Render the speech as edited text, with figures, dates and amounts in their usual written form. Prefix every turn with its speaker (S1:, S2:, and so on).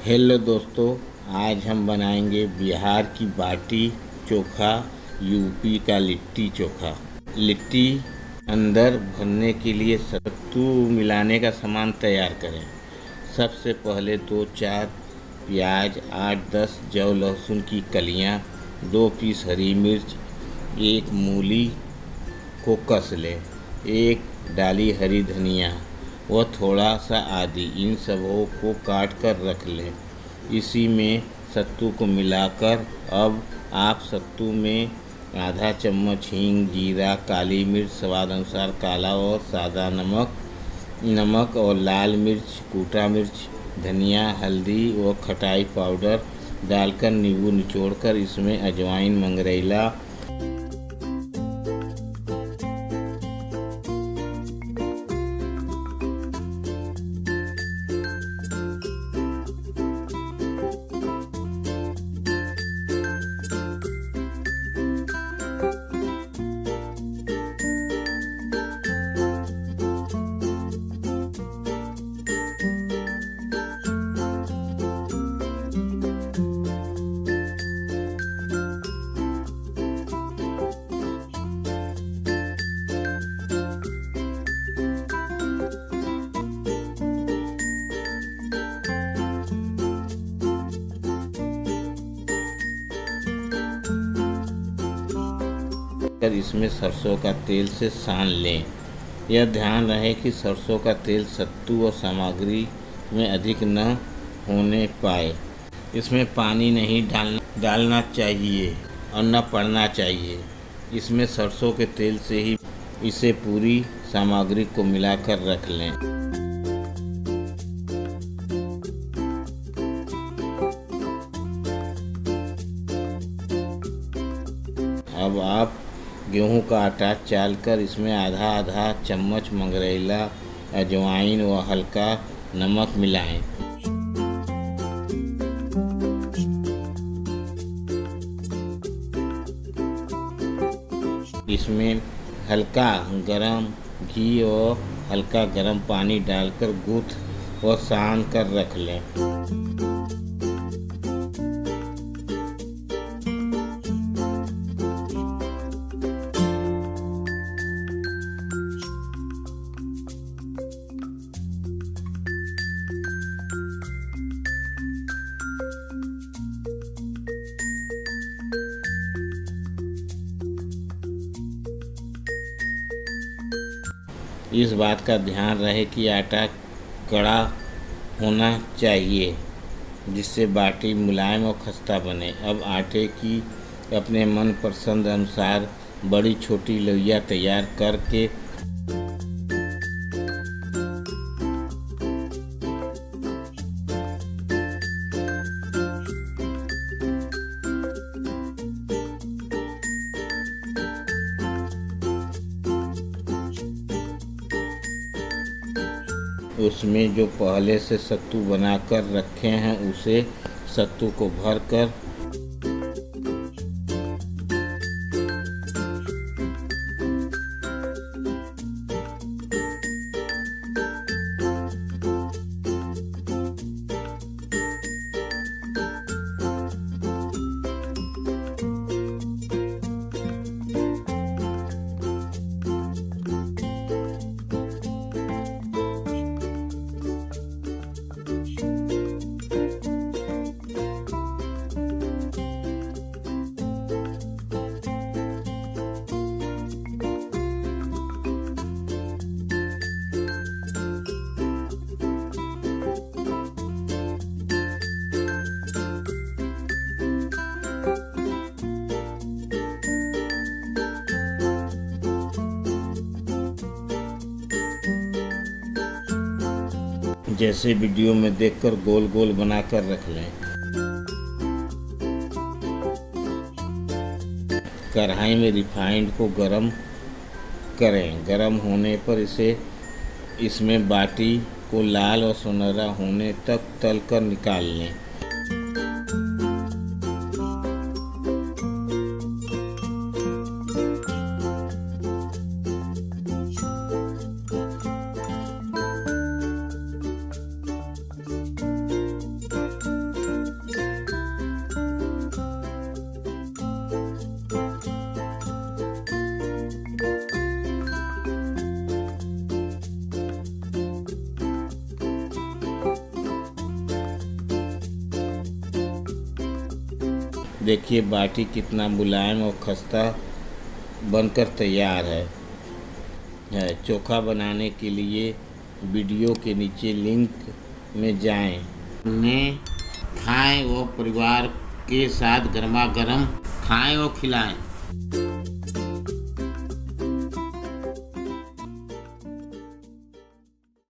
S1: Hello दोस्तों, आज हम बनाएंगे बिहार की बाटी चोखा, यूपी का लिट्टी चोखा। लिट्टी अंदर भरने के लिए सत्तू मिलाने का सामान तैयार करें। सबसे पहले 2-4 प्याज, 8-10 जौ लहसुन की कलियां, 2 पीस हरी मिर्च, एक मूली को कस लें, एक डाली हरी धनिया व थोड़ा सा आदि, इन सबों को काट कर रख लें। इसी में सत्तू को मिलाकर अब आप सत्तू में आधा चम्मच हींग, जीरा, काली मिर्च, स्वाद अनुसार काला और सादा नमक और लाल मिर्च, कूटा मिर्च, धनिया, हल्दी व खटाई पाउडर डालकर नींबू निचोड़कर इसमें अजवाइन, मंगरैला कर इसमें सरसों का तेल से सान लें। यह ध्यान रहे कि सरसों का तेल सत्तू और सामग्री में अधिक न होने पाए। इसमें पानी नहीं डालना चाहिए और न पड़ना चाहिए। इसमें सरसों के तेल से ही इसे पूरी सामग्री को मिलाकर रख लें। अब आप गेहूं का आटा चालकर इसमें आधा आधा चम्मच मंगरैला, अजवाइन व हल्का नमक मिलाएं। इसमें हल्का गरम घी और हल्का गरम पानी डालकर गूंथ और सान कर रख लें। इस बात का ध्यान रहे कि आटा कड़ा होना चाहिए, जिससे बाटी मुलायम और खस्ता बने। अब आटे की अपने मन पसंद अनुसार बड़ी छोटी लोइयां तैयार करके उसमें जो पहले से सत्तू बनाकर रखे हैं उसे सत्तू को भरकर जैसे वीडियो में देखकर गोल गोल बनाकर रख लें। कढ़ाई में रिफाइंड को गरम करें। गरम होने पर इसमें बाटी को लाल और सुनहरा होने तक तलकर निकाल लें। देखिए बाटी कितना मुलायम और खस्ता बनकर तैयार है। चोखा बनाने के लिए वीडियो के नीचे लिंक में जाएं। उन्हें खाएं और परिवार के साथ गर्मा गर्म खाएं और खिलाएं।